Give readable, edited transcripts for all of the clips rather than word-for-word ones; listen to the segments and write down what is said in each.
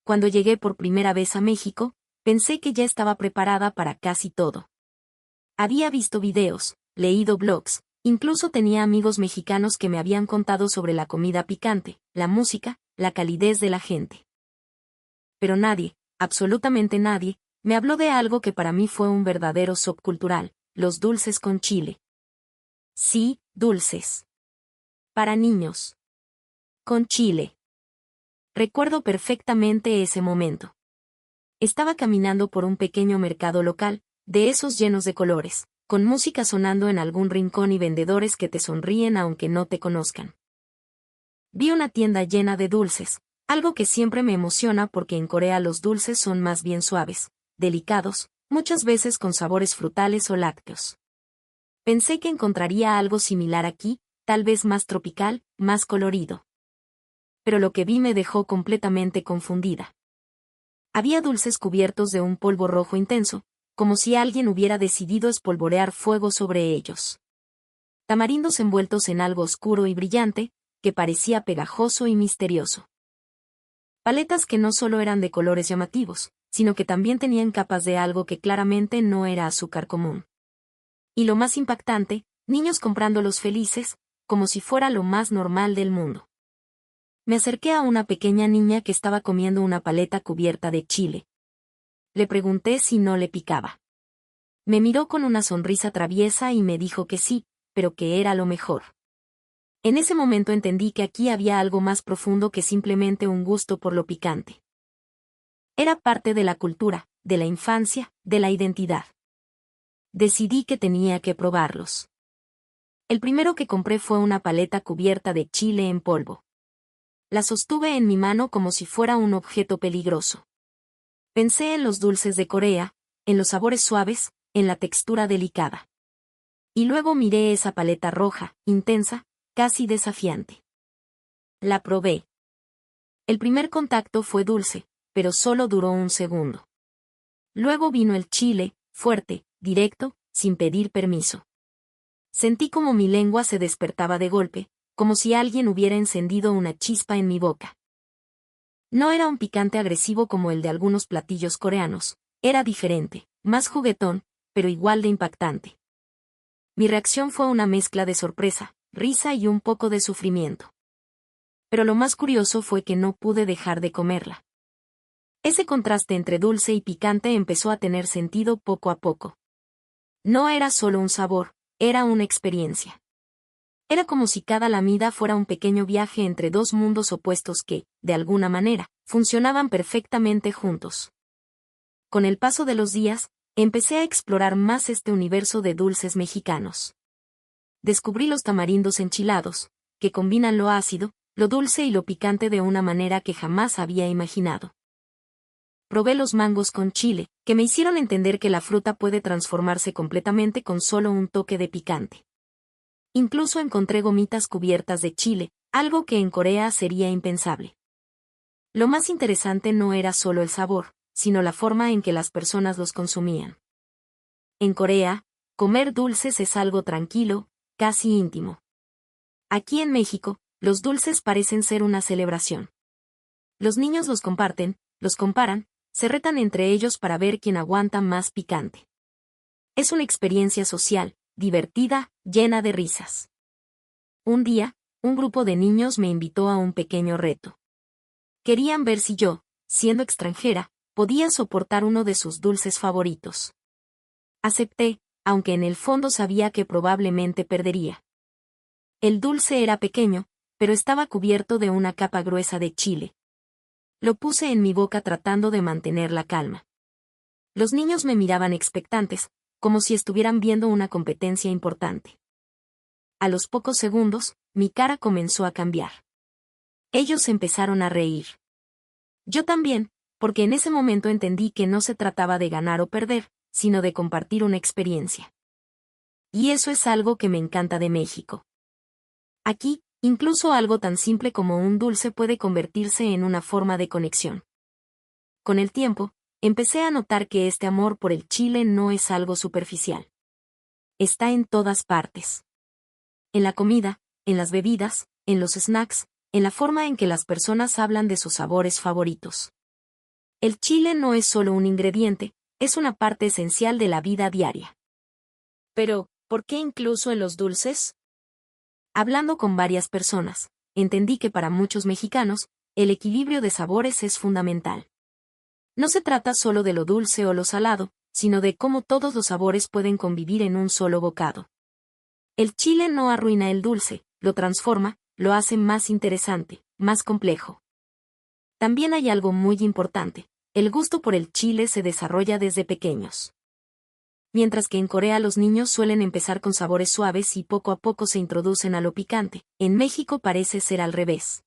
Cuando llegué por primera vez a México, pensé que ya estaba preparada para casi todo. Había visto videos, leído blogs, incluso tenía amigos mexicanos que me habían contado sobre la comida picante, la música, la calidez de la gente. Pero nadie, absolutamente nadie, me habló de algo que para mí fue un verdadero shock cultural, los dulces con chile. Sí, dulces. Para niños. Con chile. Recuerdo perfectamente ese momento. Estaba caminando por un pequeño mercado local, de esos llenos de colores, con música sonando en algún rincón y vendedores que te sonríen aunque no te conozcan. Vi una tienda llena de dulces, algo que siempre me emociona porque en Corea los dulces son más bien suaves, delicados, muchas veces con sabores frutales o lácteos. Pensé que encontraría algo similar aquí, tal vez más tropical, más colorido. Pero lo que vi me dejó completamente confundida. Había dulces cubiertos de un polvo rojo intenso, como si alguien hubiera decidido espolvorear fuego sobre ellos. Tamarindos envueltos en algo oscuro y brillante, que parecía pegajoso y misterioso. Paletas que no solo eran de colores llamativos, sino que también tenían capas de algo que claramente no era azúcar común. Y lo más impactante, niños comprándolos felices, como si fuera lo más normal del mundo. Me acerqué a una pequeña niña que estaba comiendo una paleta cubierta de chile. Le pregunté si no le picaba. Me miró con una sonrisa traviesa y me dijo que sí, pero que era lo mejor. En ese momento entendí que aquí había algo más profundo que simplemente un gusto por lo picante. Era parte de la cultura, de la infancia, de la identidad. Decidí que tenía que probarlos. El primero que compré fue una paleta cubierta de chile en polvo. La sostuve en mi mano como si fuera un objeto peligroso. Pensé en los dulces de Corea, en los sabores suaves, en la textura delicada. Y luego miré esa paleta roja, intensa, casi desafiante. La probé. El primer contacto fue dulce, pero solo duró un segundo. Luego vino el chile, fuerte, directo, sin pedir permiso. Sentí como mi lengua se despertaba de golpe, como si alguien hubiera encendido una chispa en mi boca. No era un picante agresivo como el de algunos platillos coreanos, era diferente, más juguetón, pero igual de impactante. Mi reacción fue una mezcla de sorpresa, risa y un poco de sufrimiento. Pero lo más curioso fue que no pude dejar de comerla. Ese contraste entre dulce y picante empezó a tener sentido poco a poco. No era solo un sabor, era una experiencia. Era como si cada lamida fuera un pequeño viaje entre dos mundos opuestos que, de alguna manera, funcionaban perfectamente juntos. Con el paso de los días, empecé a explorar más este universo de dulces mexicanos. Descubrí los tamarindos enchilados, que combinan lo ácido, lo dulce y lo picante de una manera que jamás había imaginado. Probé los mangos con chile, que me hicieron entender que la fruta puede transformarse completamente con solo un toque de picante. Incluso encontré gomitas cubiertas de chile, algo que en Corea sería impensable. Lo más interesante no era solo el sabor, sino la forma en que las personas los consumían. En Corea, comer dulces es algo tranquilo, casi íntimo. Aquí en México, los dulces parecen ser una celebración. Los niños los comparten, los comparan, se retan entre ellos para ver quién aguanta más picante. Es una experiencia social, divertida, llena de risas. Un día, un grupo de niños me invitó a un pequeño reto. Querían ver si yo, siendo extranjera, podía soportar uno de sus dulces favoritos. Acepté, aunque en el fondo sabía que probablemente perdería. El dulce era pequeño, pero estaba cubierto de una capa gruesa de chile. Lo puse en mi boca tratando de mantener la calma. Los niños me miraban expectantes, como si estuvieran viendo una competencia importante. A los pocos segundos, mi cara comenzó a cambiar. Ellos empezaron a reír. Yo también, porque en ese momento entendí que no se trataba de ganar o perder, sino de compartir una experiencia. Y eso es algo que me encanta de México. Aquí, incluso algo tan simple como un dulce puede convertirse en una forma de conexión. Con el tiempo, empecé a notar que este amor por el chile no es algo superficial. Está en todas partes. En la comida, en las bebidas, en los snacks, en la forma en que las personas hablan de sus sabores favoritos. El chile no es solo un ingrediente, es una parte esencial de la vida diaria. Pero, ¿por qué incluso en los dulces? Hablando con varias personas, entendí que para muchos mexicanos, el equilibrio de sabores es fundamental. No se trata solo de lo dulce o lo salado, sino de cómo todos los sabores pueden convivir en un solo bocado. El chile no arruina el dulce, lo transforma, lo hace más interesante, más complejo. También hay algo muy importante, el gusto por el chile se desarrolla desde pequeños. Mientras que en Corea los niños suelen empezar con sabores suaves y poco a poco se introducen a lo picante, en México parece ser al revés.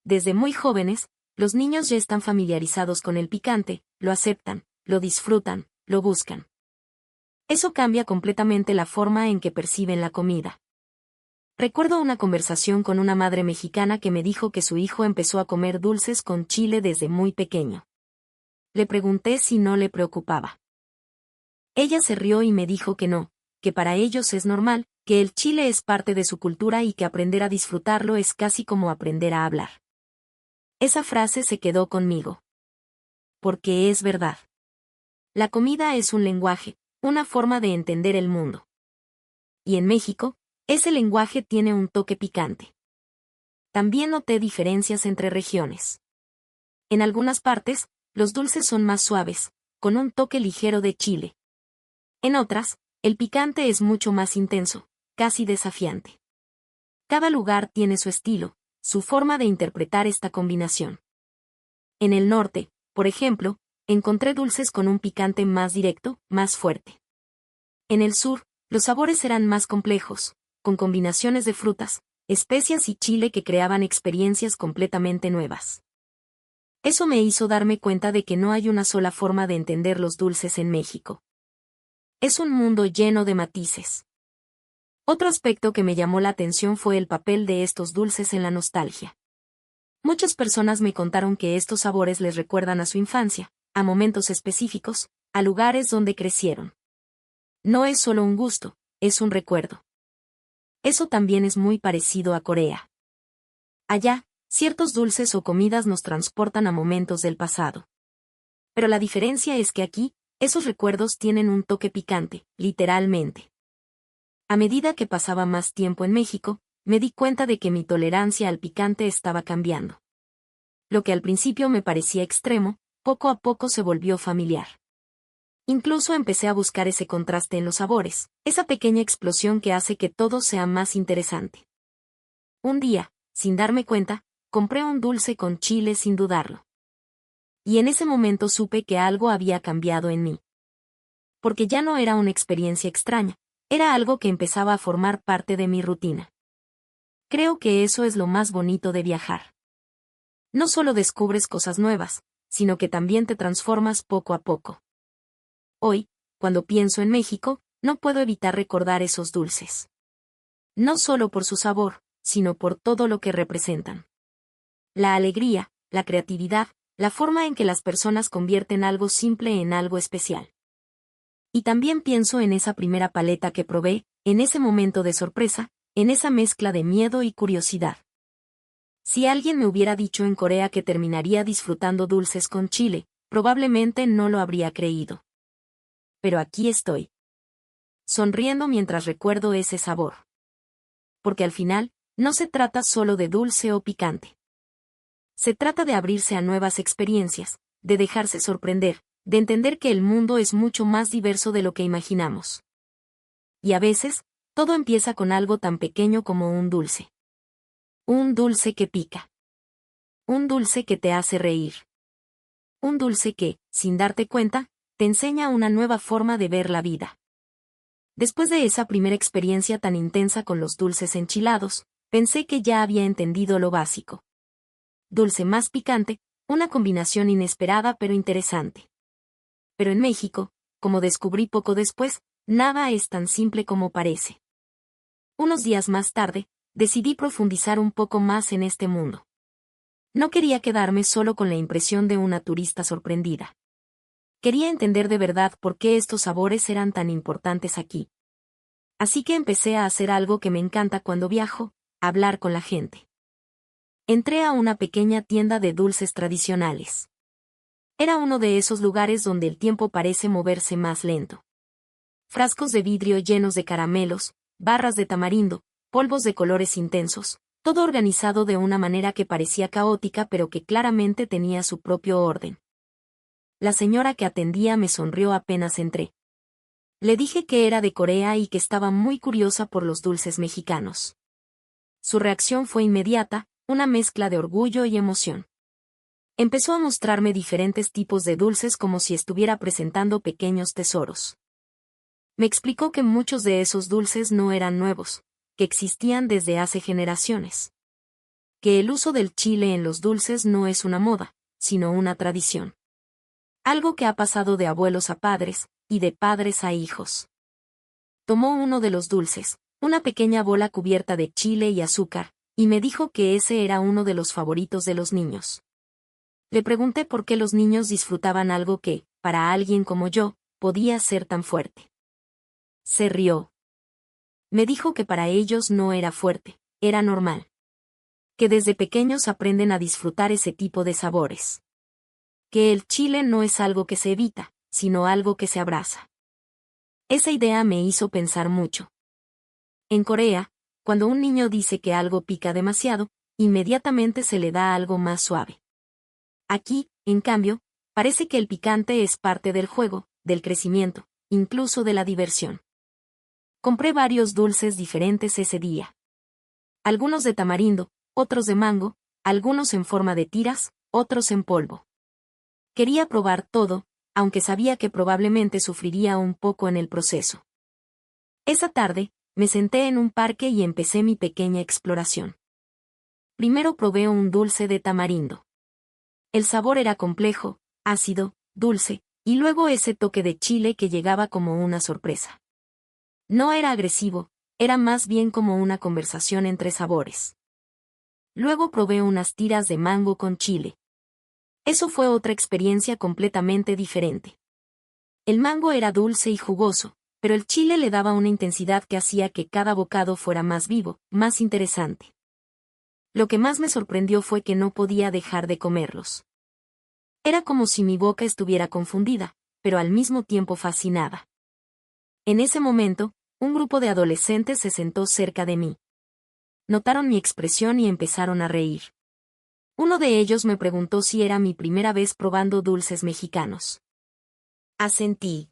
Desde muy jóvenes, los niños ya están familiarizados con el picante, lo aceptan, lo disfrutan, lo buscan. Eso cambia completamente la forma en que perciben la comida. Recuerdo una conversación con una madre mexicana que me dijo que su hijo empezó a comer dulces con chile desde muy pequeño. Le pregunté si no le preocupaba. Ella se rió y me dijo que no, que para ellos es normal, que el chile es parte de su cultura y que aprender a disfrutarlo es casi como aprender a hablar. Esa frase se quedó conmigo. Porque es verdad. La comida es un lenguaje, una forma de entender el mundo. Y en México, ese lenguaje tiene un toque picante. También noté diferencias entre regiones. En algunas partes, los dulces son más suaves, con un toque ligero de chile. En otras, el picante es mucho más intenso, casi desafiante. Cada lugar tiene su estilo, su forma de interpretar esta combinación. En el norte, por ejemplo, encontré dulces con un picante más directo, más fuerte. En el sur, los sabores eran más complejos, con combinaciones de frutas, especias y chile que creaban experiencias completamente nuevas. Eso me hizo darme cuenta de que no hay una sola forma de entender los dulces en México. Es un mundo lleno de matices. Otro aspecto que me llamó la atención fue el papel de estos dulces en la nostalgia. Muchas personas me contaron que estos sabores les recuerdan a su infancia, a momentos específicos, a lugares donde crecieron. No es solo un gusto, es un recuerdo. Eso también es muy parecido a Corea. Allá, ciertos dulces o comidas nos transportan a momentos del pasado. Pero la diferencia es que aquí, esos recuerdos tienen un toque picante, literalmente. A medida que pasaba más tiempo en México, me di cuenta de que mi tolerancia al picante estaba cambiando. Lo que al principio me parecía extremo, poco a poco se volvió familiar. Incluso empecé a buscar ese contraste en los sabores, esa pequeña explosión que hace que todo sea más interesante. Un día, sin darme cuenta, compré un dulce con chile sin dudarlo. Y en ese momento supe que algo había cambiado en mí. Porque ya no era una experiencia extraña, era algo que empezaba a formar parte de mi rutina. Creo que eso es lo más bonito de viajar. No solo descubres cosas nuevas, sino que también te transformas poco a poco. Hoy, cuando pienso en México, no puedo evitar recordar esos dulces. No solo por su sabor, sino por todo lo que representan. La alegría, la creatividad, la forma en que las personas convierten algo simple en algo especial. Y también pienso en esa primera paleta que probé, en ese momento de sorpresa, en esa mezcla de miedo y curiosidad. Si alguien me hubiera dicho en Corea que terminaría disfrutando dulces con chile, probablemente no lo habría creído. Pero aquí estoy. Sonriendo mientras recuerdo ese sabor. Porque al final, no se trata solo de dulce o picante. Se trata de abrirse a nuevas experiencias, de dejarse sorprender, de entender que el mundo es mucho más diverso de lo que imaginamos. Y a veces, todo empieza con algo tan pequeño como un dulce. Un dulce que pica. Un dulce que te hace reír. Un dulce que, sin darte cuenta, te enseña una nueva forma de ver la vida. Después de esa primera experiencia tan intensa con los dulces enchilados, pensé que ya había entendido lo básico. Dulce más picante, una combinación inesperada pero interesante. Pero en México, como descubrí poco después, nada es tan simple como parece. Unos días más tarde, decidí profundizar un poco más en este mundo. No quería quedarme solo con la impresión de una turista sorprendida. Quería entender de verdad por qué estos sabores eran tan importantes aquí. Así que empecé a hacer algo que me encanta cuando viajo, hablar con la gente. Entré a una pequeña tienda de dulces tradicionales. Era uno de esos lugares donde el tiempo parece moverse más lento. Frascos de vidrio llenos de caramelos, barras de tamarindo, polvos de colores intensos, todo organizado de una manera que parecía caótica pero que claramente tenía su propio orden. La señora que atendía me sonrió apenas entré. Le dije que era de Corea y que estaba muy curiosa por los dulces mexicanos. Su reacción fue inmediata, una mezcla de orgullo y emoción. Empezó a mostrarme diferentes tipos de dulces como si estuviera presentando pequeños tesoros. Me explicó que muchos de esos dulces no eran nuevos, que existían desde hace generaciones. Que el uso del chile en los dulces no es una moda, sino una tradición. Algo que ha pasado de abuelos a padres, y de padres a hijos. Tomó uno de los dulces, una pequeña bola cubierta de chile y azúcar, y me dijo que ese era uno de los favoritos de los niños. Le pregunté por qué los niños disfrutaban algo que, para alguien como yo, podía ser tan fuerte. Se rió. Me dijo que para ellos no era fuerte, era normal. Que desde pequeños aprenden a disfrutar ese tipo de sabores. Que el chile no es algo que se evita, sino algo que se abraza. Esa idea me hizo pensar mucho. En Corea, cuando un niño dice que algo pica demasiado, inmediatamente se le da algo más suave. Aquí, en cambio, parece que el picante es parte del juego, del crecimiento, incluso de la diversión. Compré varios dulces diferentes ese día. Algunos de tamarindo, otros de mango, algunos en forma de tiras, otros en polvo. Quería probar todo, aunque sabía que probablemente sufriría un poco en el proceso. Esa tarde, me senté en un parque y empecé mi pequeña exploración. Primero probé un dulce de tamarindo. El sabor era complejo, ácido, dulce, y luego ese toque de chile que llegaba como una sorpresa. No era agresivo, era más bien como una conversación entre sabores. Luego probé unas tiras de mango con chile. Eso fue otra experiencia completamente diferente. El mango era dulce y jugoso, pero el chile le daba una intensidad que hacía que cada bocado fuera más vivo, más interesante. Lo que más me sorprendió fue que no podía dejar de comerlos. Era como si mi boca estuviera confundida, pero al mismo tiempo fascinada. En ese momento, un grupo de adolescentes se sentó cerca de mí. Notaron mi expresión y empezaron a reír. Uno de ellos me preguntó si era mi primera vez probando dulces mexicanos. Asentí.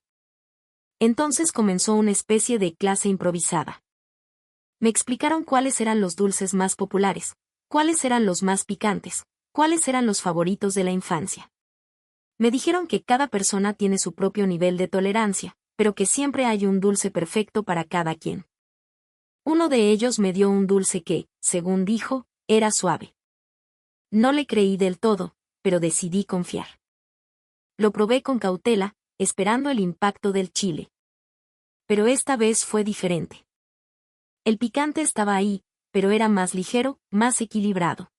Entonces comenzó una especie de clase improvisada. Me explicaron cuáles eran los dulces más populares, cuáles eran los más picantes, cuáles eran los favoritos de la infancia. Me dijeron que cada persona tiene su propio nivel de tolerancia, pero que siempre hay un dulce perfecto para cada quien. Uno de ellos me dio un dulce que, según dijo, era suave. No le creí del todo, pero decidí confiar. Lo probé con cautela, esperando el impacto del chile. Pero esta vez fue diferente. El picante estaba ahí, pero era más ligero, más equilibrado.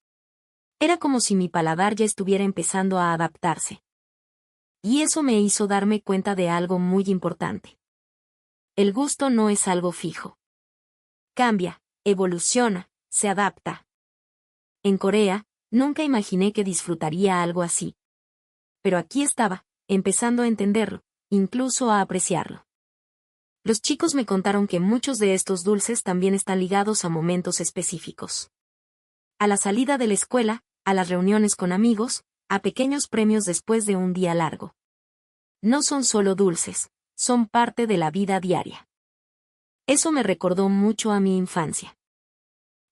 Era como si mi paladar ya estuviera empezando a adaptarse. Y eso me hizo darme cuenta de algo muy importante. El gusto no es algo fijo. Cambia, evoluciona, se adapta. En Corea, nunca imaginé que disfrutaría algo así. Pero aquí estaba, empezando a entenderlo, incluso a apreciarlo. Los chicos me contaron que muchos de estos dulces también están ligados a momentos específicos. A la salida de la escuela, a las reuniones con amigos, a pequeños premios después de un día largo. No son solo dulces, son parte de la vida diaria. Eso me recordó mucho a mi infancia.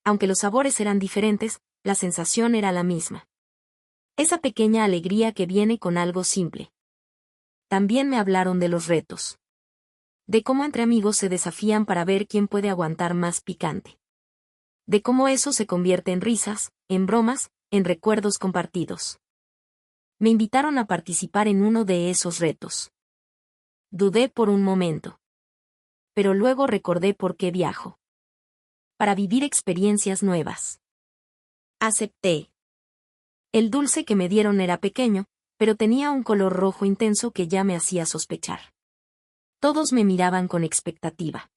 Aunque los sabores eran diferentes, la sensación era la misma. Esa pequeña alegría que viene con algo simple. También me hablaron de los retos. De cómo entre amigos se desafían para ver quién puede aguantar más picante. De cómo eso se convierte en risas, en bromas, en recuerdos compartidos. Me invitaron a participar en uno de esos retos. Dudé por un momento. Pero luego recordé por qué viajo. Para vivir experiencias nuevas. Acepté. El dulce que me dieron era pequeño, pero tenía un color rojo intenso que ya me hacía sospechar. Todos me miraban con expectativa.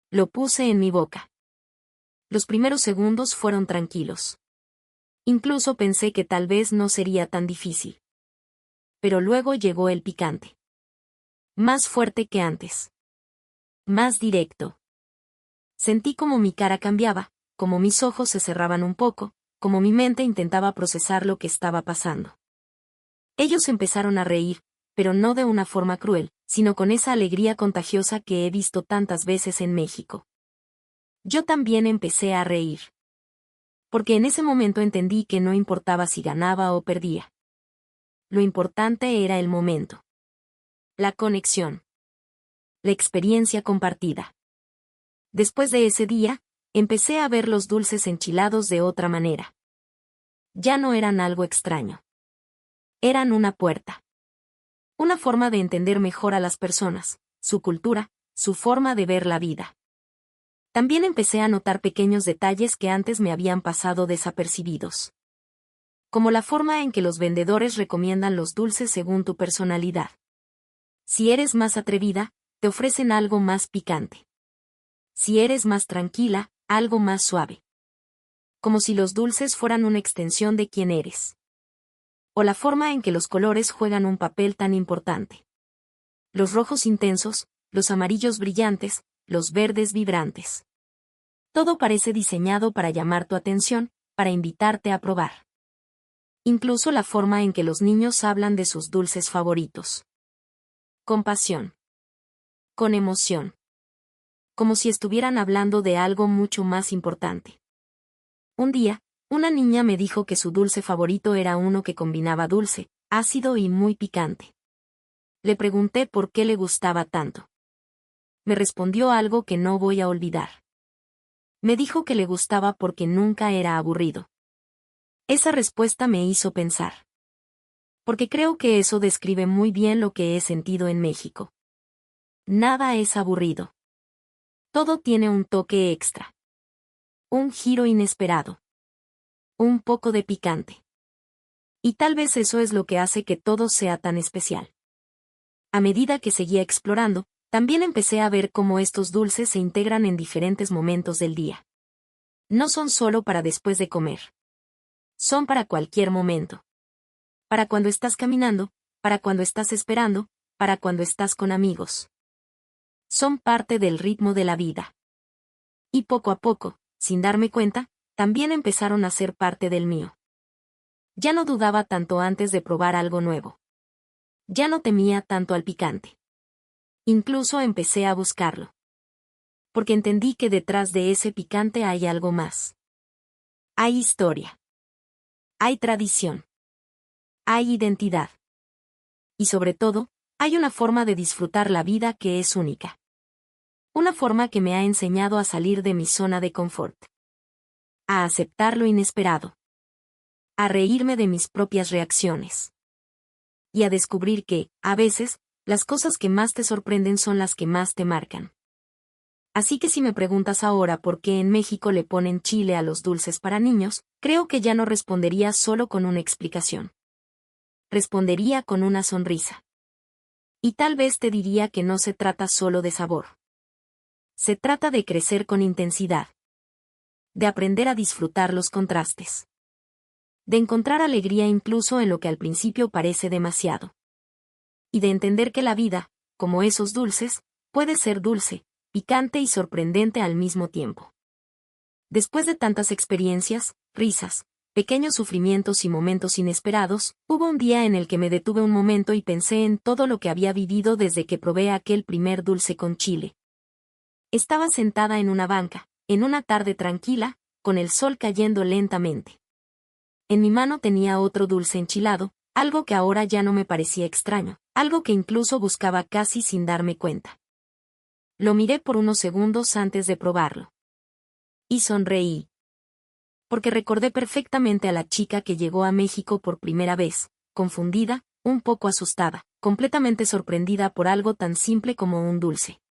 Lo puse en mi boca. Los primeros segundos fueron tranquilos. Incluso pensé que tal vez no sería tan difícil. pero luego llegó el picante. Más fuerte que antes. Más directo. Sentí como mi cara cambiaba, como mis ojos se cerraban un poco, como mi mente intentaba procesar lo que estaba pasando. Ellos empezaron a reír, pero no de una forma cruel, sino con esa alegría contagiosa que he visto tantas veces en México. Yo también empecé a reír. Porque en ese momento entendí que no importaba si ganaba o perdía. Lo importante era el momento. La conexión. La experiencia compartida. Después de ese día, empecé a ver los dulces enchilados de otra manera. Ya no eran algo extraño. Eran una puerta. Una forma de entender mejor a las personas, su cultura, su forma de ver la vida. También empecé a notar pequeños detalles que antes me habían pasado desapercibidos. Como la forma en que los vendedores recomiendan los dulces según tu personalidad. Si eres más atrevida, te ofrecen algo más picante. Si eres más tranquila, algo más suave. Como si los dulces fueran una extensión de quién eres. O la forma en que los colores juegan un papel tan importante. Los rojos intensos, los amarillos brillantes, los verdes vibrantes. Todo parece diseñado para llamar tu atención, para invitarte a probar. Incluso la forma en que los niños hablan de sus dulces favoritos. Con pasión. Con emoción. Como si estuvieran hablando de algo mucho más importante. Un día, una niña me dijo que su dulce favorito era uno que combinaba dulce, ácido y muy picante. Le pregunté por qué le gustaba tanto. Me respondió algo que no voy a olvidar. Me dijo que le gustaba porque nunca era aburrido. Esa respuesta me hizo pensar. Porque creo que eso describe muy bien lo que he sentido en México. Nada es aburrido. Todo tiene un toque extra. Un giro inesperado. Un poco de picante. Y tal vez eso es lo que hace que todo sea tan especial. A medida que seguía explorando, también empecé a ver cómo estos dulces se integran en diferentes momentos del día. No son solo para después de comer. Son para cualquier momento. Para cuando estás caminando, para cuando estás esperando, para cuando estás con amigos. Son parte del ritmo de la vida. Y poco a poco, sin darme cuenta, también empezaron a ser parte del mío. Ya no dudaba tanto antes de probar algo nuevo. Ya no temía tanto al picante. Incluso empecé a buscarlo. Porque entendí que detrás de ese picante hay algo más. Hay historia. Hay tradición. Hay identidad. Y sobre todo, hay una forma de disfrutar la vida que es única. Una forma que me ha enseñado a salir de mi zona de confort. A aceptar lo inesperado. A reírme de mis propias reacciones. Y a descubrir que, a veces, las cosas que más te sorprenden son las que más te marcan. Así que si me preguntas ahora por qué en México le ponen chile a los dulces para niños, creo que ya no respondería solo con una explicación. Respondería con una sonrisa. Y tal vez te diría que no se trata solo de sabor. Se trata de crecer con intensidad. De aprender a disfrutar los contrastes. De encontrar alegría incluso en lo que al principio parece demasiado. Y de entender que la vida, como esos dulces, puede ser dulce, picante y sorprendente al mismo tiempo. Después de tantas experiencias, risas, pequeños sufrimientos y momentos inesperados, hubo un día en el que me detuve un momento y pensé en todo lo que había vivido desde que probé aquel primer dulce con chile. Estaba sentada en una banca, en una tarde tranquila, con el sol cayendo lentamente. En mi mano tenía otro dulce enchilado, algo que ahora ya no me parecía extraño, algo que incluso buscaba casi sin darme cuenta. Lo miré por unos segundos antes de probarlo. Y sonreí. Porque recordé perfectamente a la chica que llegó a México por primera vez, confundida, un poco asustada, completamente sorprendida por algo tan simple como un dulce.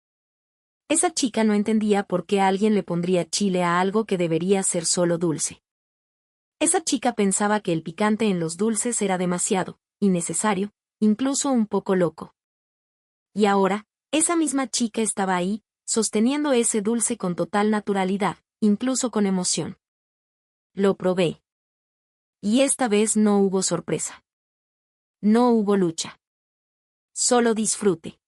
Esa chica no entendía por qué alguien le pondría chile a algo que debería ser solo dulce. Esa chica pensaba que el picante en los dulces era demasiado, innecesario, incluso un poco loco. Y ahora, esa misma chica estaba ahí, sosteniendo ese dulce con total naturalidad, incluso con emoción. Lo probé. Y esta vez no hubo sorpresa. No hubo lucha. Solo disfrute.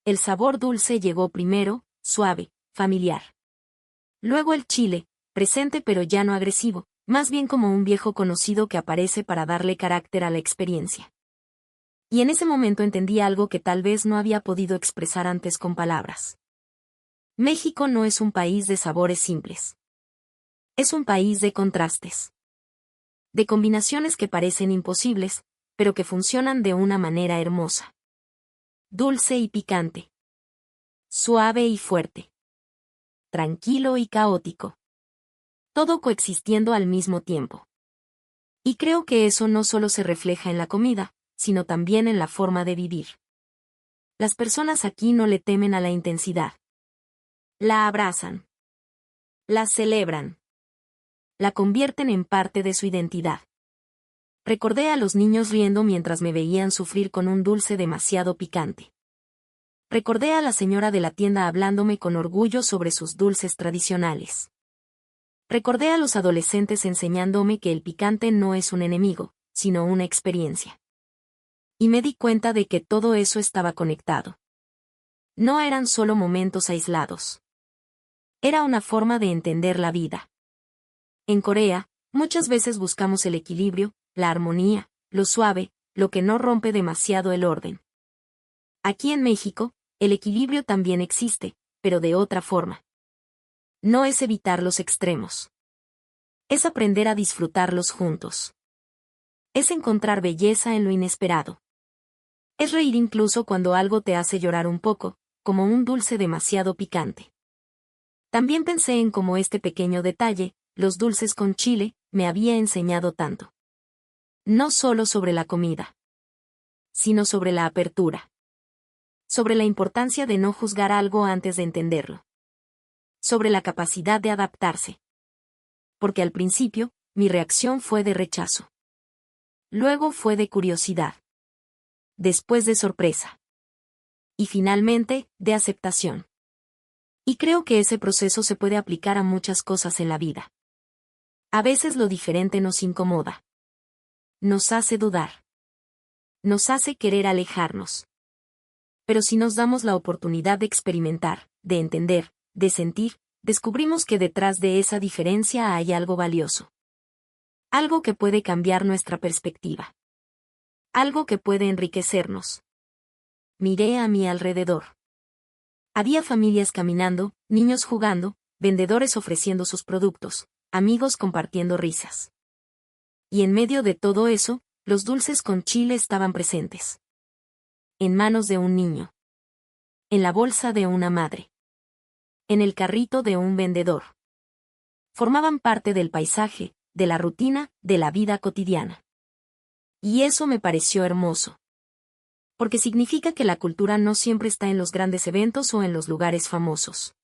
El sabor dulce llegó primero, suave, familiar. Luego el chile, presente pero ya no agresivo, más bien como un viejo conocido que aparece para darle carácter a la experiencia. Y en ese momento entendí algo que tal vez no había podido expresar antes con palabras. México no es un país de sabores simples. Es un país de contrastes. De combinaciones que parecen imposibles, pero que funcionan de una manera hermosa. Dulce y picante. Suave y fuerte. Tranquilo y caótico. Todo coexistiendo al mismo tiempo. Y creo que eso no solo se refleja en la comida, sino también en la forma de vivir. Las personas aquí no le temen a la intensidad. La abrazan. La celebran. La convierten en parte de su identidad. Recordé a los niños riendo mientras me veían sufrir con un dulce demasiado picante. Recordé a la señora de la tienda hablándome con orgullo sobre sus dulces tradicionales. Recordé a los adolescentes enseñándome que el picante no es un enemigo, sino una experiencia. Y me di cuenta de que todo eso estaba conectado. No eran solo momentos aislados. Era una forma de entender la vida. En Corea, muchas veces buscamos el equilibrio, la armonía, lo suave, lo que no rompe demasiado el orden. Aquí en México, el equilibrio también existe, pero de otra forma. No es evitar los extremos. Es aprender a disfrutarlos juntos. Es encontrar belleza en lo inesperado. Es reír incluso cuando algo te hace llorar un poco, como un dulce demasiado picante. También pensé en cómo este pequeño detalle, los dulces con chile, me había enseñado tanto. No solo sobre la comida, sino sobre la apertura. Sobre la importancia de no juzgar algo antes de entenderlo. Sobre la capacidad de adaptarse. Porque al principio, mi reacción fue de rechazo. Luego fue de curiosidad. Después de sorpresa. Y finalmente, de aceptación. Y creo que ese proceso se puede aplicar a muchas cosas en la vida. A veces lo diferente nos incomoda. Nos hace dudar. Nos hace querer alejarnos. Pero si nos damos la oportunidad de experimentar, de entender, de sentir, descubrimos que detrás de esa diferencia hay algo valioso. Algo que puede cambiar nuestra perspectiva. Algo que puede enriquecernos. Miré a mi alrededor. Había familias caminando, niños jugando, vendedores ofreciendo sus productos, amigos compartiendo risas. Y en medio de todo eso, los dulces con chile estaban presentes. En manos de un niño. En la bolsa de una madre. En el carrito de un vendedor. Formaban parte del paisaje, de la rutina, de la vida cotidiana. Y eso me pareció hermoso. Porque significa que la cultura no siempre está en los grandes eventos o en los lugares famosos.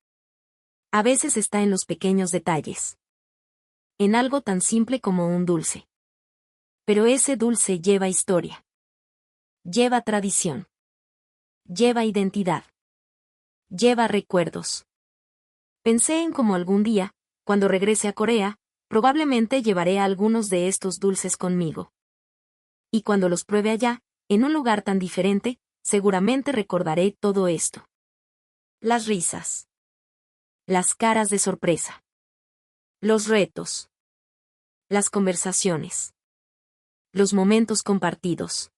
A veces está en los pequeños detalles. En algo tan simple como un dulce. Pero ese dulce lleva historia. Lleva tradición. Lleva identidad. Lleva recuerdos. Pensé en cómo algún día, cuando regrese a Corea, probablemente llevaré algunos de estos dulces conmigo. Y cuando los pruebe allá, en un lugar tan diferente, seguramente recordaré todo esto. Las risas. Las caras de sorpresa. Los retos. Las conversaciones. Los momentos compartidos.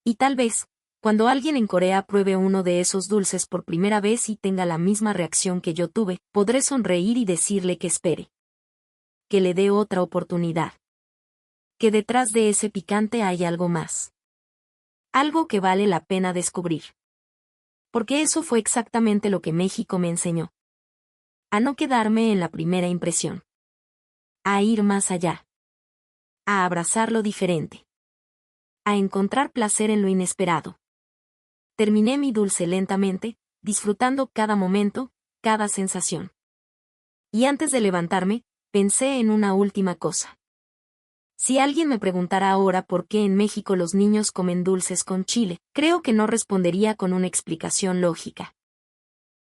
Y tal vez, cuando alguien en Corea pruebe uno de esos dulces por primera vez y tenga la misma reacción que yo tuve, podré sonreír y decirle que espere. Que le dé otra oportunidad. Que detrás de ese picante hay algo más. Algo que vale la pena descubrir. Porque eso fue exactamente lo que México me enseñó. A no quedarme en la primera impresión. A ir más allá. A abrazar lo diferente. A encontrar placer en lo inesperado. Terminé mi dulce lentamente, disfrutando cada momento, cada sensación. Y antes de levantarme, pensé en una última cosa. Si alguien me preguntara ahora por qué en México los niños comen dulces con chile, creo que no respondería con una explicación lógica.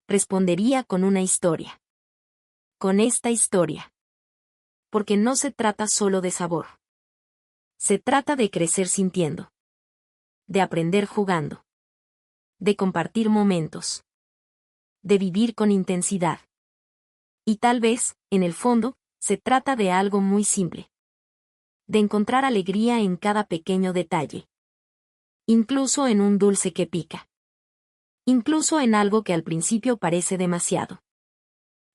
Respondería con una historia. Con esta historia. Porque no se trata solo de sabor. Se trata de crecer sintiendo. de aprender jugando, de compartir momentos, de vivir con intensidad. Y tal vez, en el fondo, se trata de algo muy simple. De encontrar alegría en cada pequeño detalle. Incluso en un dulce que pica. Incluso en algo que al principio parece demasiado.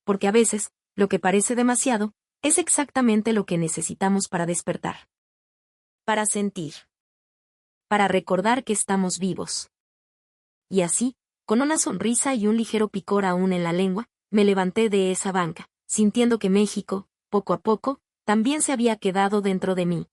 Porque a veces, lo que parece demasiado, es exactamente lo que necesitamos para despertar. Para sentir. Para recordar que estamos vivos. Y así, con una sonrisa y un ligero picor aún en la lengua, me levanté de esa banca, sintiendo que México, poco a poco, también se había quedado dentro de mí,